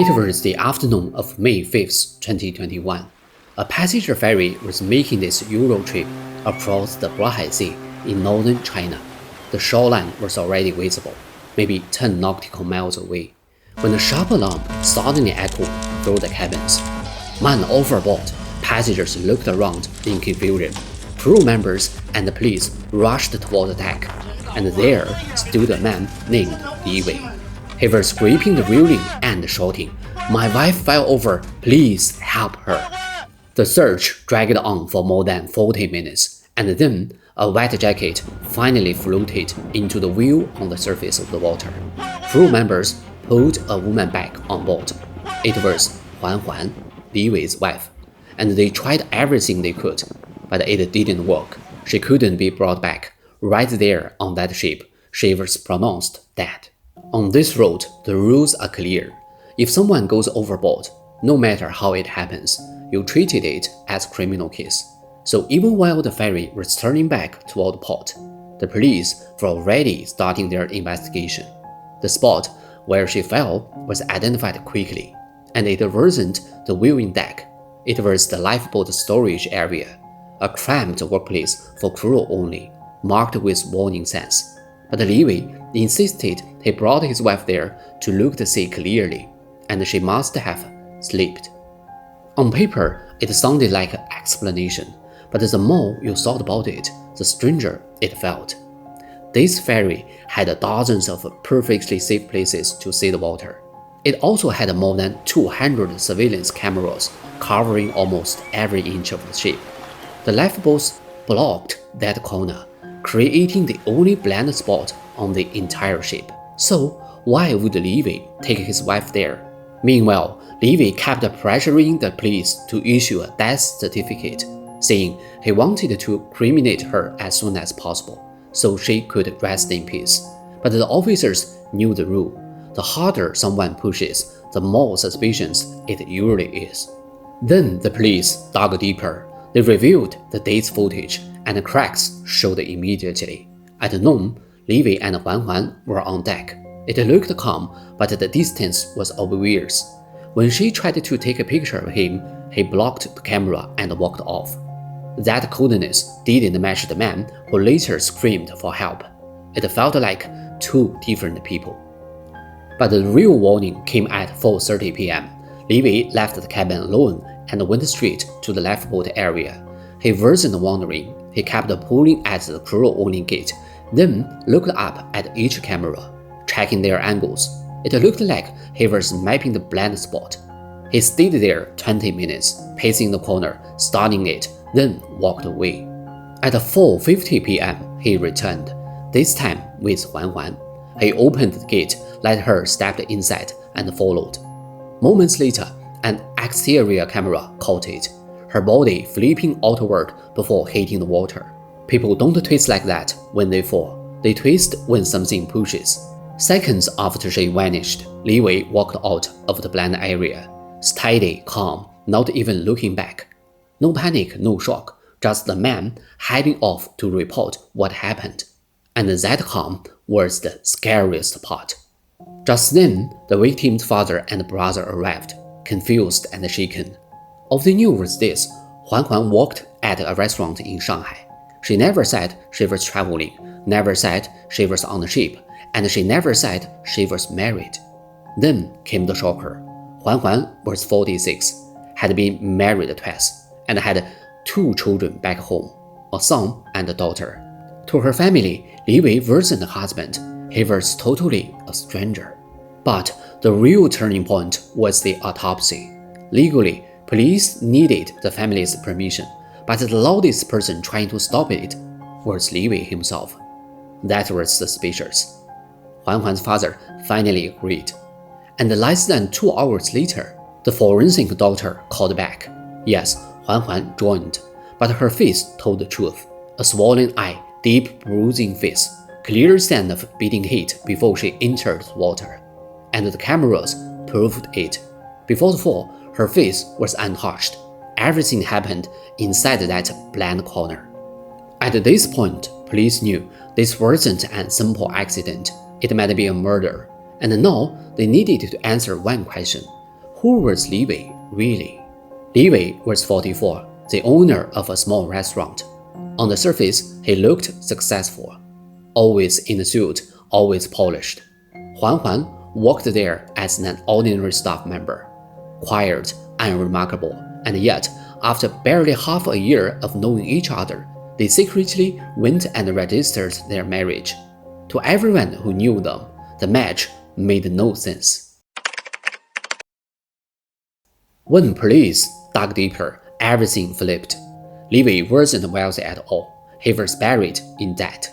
It was the afternoon of May 5th, 2021. A passenger ferry was making this Euro trip across the Bohai Sea in northern China. The shoreline was already visible, maybe 10 nautical miles away, when a sharp alarm suddenly echoed through the cabins. Man overboard! Passengers looked around in confusion. Crew members and the police rushed toward the deck, and there stood a man named Li Wei. He was gripping the railing and shouting, "My wife fell over, please help her." The search dragged on for more than 40 minutes, and then a wet jacket finally floated into the wheel on the surface of the water. Crew members pulled a woman back on board. It was Huan, Li Wei's wife, and they tried everything they could, but it didn't work. She couldn't be brought back. Right there on that ship, she was pronounced dead. On this road, the rules are clear. If someone goes overboard, no matter how it happens, you treated it as a criminal case. So even while the ferry was turning back toward port, the police were already starting their investigation. The spot where she fell was identified quickly, and it wasn't the viewing deck. It was the lifeboat storage area, a cramped workplace for crew only, marked with warning signs. But Li Wei insisted he brought his wife there to look the sea clearly, and she must have slipped. On paper, it sounded like an explanation, but the more you thought about it, the stranger it felt. This ferry had dozens of perfectly safe places to see the water. It also had more than 200 surveillance cameras covering almost every inch of the ship. The lifeboats blocked that corner, creating the only blind spot on the entire ship. So why would Li Wei take his wife there? Meanwhile, Li Wei kept pressuring the police to issue a death certificate, saying he wanted to cremate her as soon as possible, so she could rest in peace. But the officers knew the rule. The harder someone pushes, the more suspicious it usually is. Then the police dug deeper. They reviewed the day's footage, and the cracks showed immediately. At noon, Li Wei and Huan were on deck. It looked calm, but the distance was obvious. When she tried to take a picture of him, he blocked the camera and walked off. That coldness didn't match the man who later screamed for help. It felt like two different people. But the real warning came at 4:30 p.m. Li Wei left the cabin alone and went straight to the lifeboat area. He wasn't wandering. He kept pulling at the crew-only gate, then looked up at each camera, checking their angles. It looked like he was mapping the blind spot. He stayed there 20 minutes, pacing the corner, studying it, then walked away. At 4:50 p.m., he returned, this time with Huan. He opened the gate, let her step inside, and followed. Moments later, an exterior camera caught it, her body flipping outward before hitting the water. People don't twist like that when they fall. They twist when something pushes. Seconds after she vanished, Li Wei walked out of the blind area, steady, calm, not even looking back. No panic, no shock, just the man heading off to report what happened. And that calm was the scariest part. Just then, the victim's father and brother arrived, confused and shaken. All they knew was this: Huan worked at a restaurant in Shanghai. She never said she was traveling, never said she was on a ship, and she never said she was married. Then came the shocker. Huan was 46, had been married twice, and had 2 children back home, a son and a daughter. To her family, Li Wei wasn't a husband. He was totally a stranger. But the real turning point was the autopsy. Legally, police needed the family's permission, but the loudest person trying to stop it was Li Wei himself. That was suspicious. Huan's father finally agreed. And less than 2 hours later, the forensic doctor called back. Yes, Huan joined, but her face told the truth. A swollen eye, deep bruising face, clear sign of being hit before she entered the water. And the cameras proved it. Before the fall, her face was untouched. Everything happened inside that blind corner. At this point, police knew this wasn't a simple accident. It might be a murder. And now they needed to answer one question. Who was Li Wei really? Li Wei was 44, the owner of a small restaurant. On the surface, he looked successful. Always in a suit, always polished. Huan Huan worked there as an ordinary staff member. Quiet, unremarkable, and yet, after barely half a year of knowing each other, they secretly went and registered their marriage. To everyone who knew them, the match made no sense. When police dug deeper, everything flipped. Li Wei wasn't wealthy at all. He was buried in debt.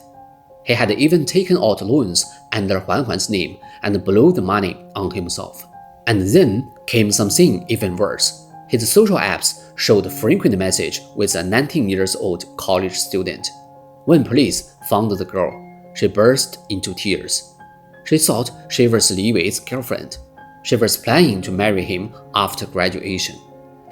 He had even taken out loans under Huan Huan's name and blew the money on himself. And then came something even worse. His social apps showed frequent messages with a 19-year-old college student. When police found the girl, she burst into tears. She thought she was Li Wei's girlfriend. She was planning to marry him after graduation.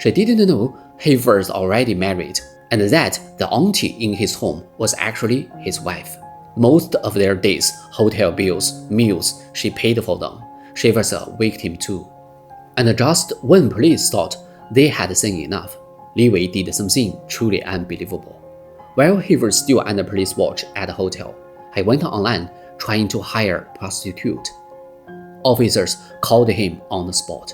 She didn't know he was already married, and that the auntie in his home was actually his wife. Most of their days, hotel bills, meals, she paid for them. She was a victim too. And just when police thought they had seen enough, Li Wei did something truly unbelievable. While he was still under police watch at the hotel, he went online trying to hire a prostitute. Officers called him on the spot.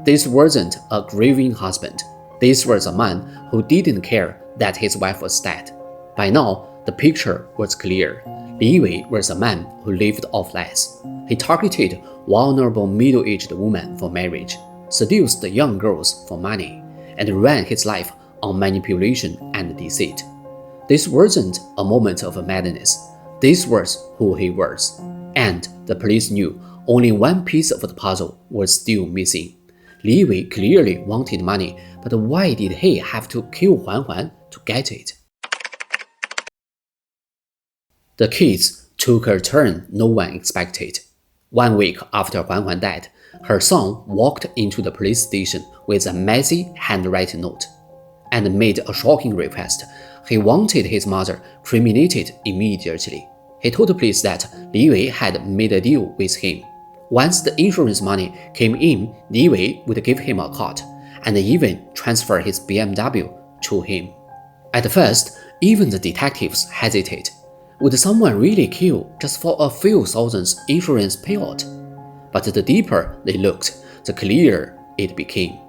This wasn't a grieving husband. This was a man who didn't care that his wife was dead. By now, the picture was clear. Li Wei was a man who lived off less. He targeted vulnerable middle-aged women for marriage, seduced young girls for money, and ran his life on manipulation and deceit. This wasn't a moment of madness. This was who he was. And the police knew only one piece of the puzzle was still missing. Li Wei clearly wanted money, but why did he have to kill Huan Huan to get it? The kids took a turn no one expected. 1 week after Huan Huan died, her son walked into the police station with a messy handwritten note and made a shocking request. He wanted his mother cremated immediately. He told the police that Li Wei had made a deal with him. Once the insurance money came in, Li Wei would give him a cut and even transfer his BMW to him. At first, even the detectives hesitated. Would someone really kill just for a few thousands insurance payout? But the deeper they looked, the clearer it became.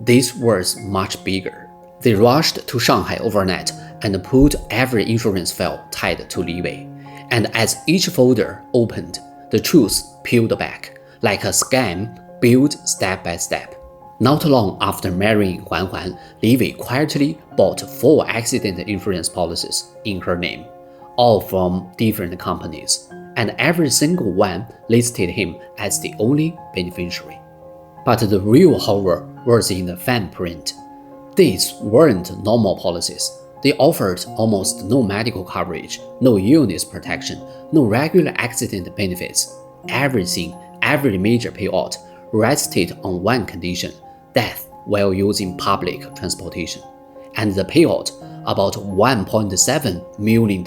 This was much bigger. They rushed to Shanghai overnight and pulled every insurance file tied to Li Wei. And as each folder opened, the truth peeled back, like a scam built step by step. Not long after marrying Huan Huan, Li Wei quietly bought 4 accident insurance policies in her name, all from different companies, and every single one listed him as the only beneficiary. But the real horror was in the fine print. These weren't normal policies. They offered almost no medical coverage, no illness protection, no regular accident benefits. Every major payout rested on one condition: death while using public transportation. And the payout, about $1.7 million.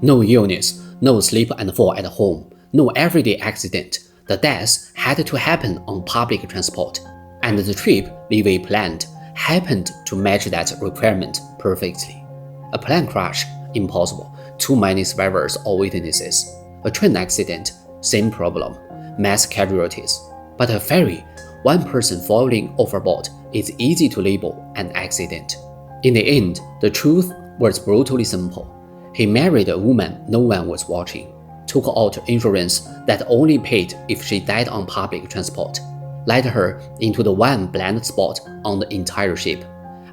No illness, no sleep and fall at home, no everyday accident. The deaths had to happen on public transport. And the trip Li Wei planned happened to match that requirement perfectly. A plane crash, impossible. Too many survivors or witnesses. A train accident, same problem. Mass casualties. But a ferry, one person falling overboard, is easy to label an accident. In the end, the truth was brutally simple. He married a woman no one was watching, took out insurance that only paid if she died on public transport, led her into the one blind spot on the entire ship,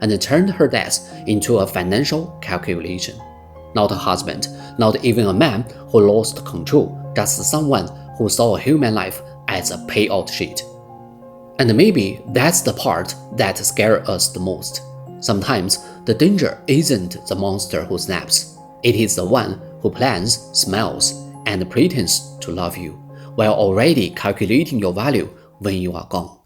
and turned her death into a financial calculation. Not a husband, not even a man who lost control, just someone who saw a human life as a payout sheet. And maybe that's the part that scares us the most. Sometimes the danger isn't the monster who snaps. It is the one who plans, smiles, and pretends to love you, while already calculating your value when you are gone.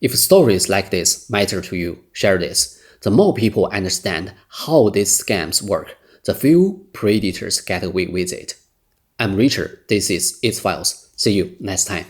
If stories like this matter to you, share this. The more people understand how these scams work, the fewer predators get away with it. I'm Richard, this is It's Files. See you next time.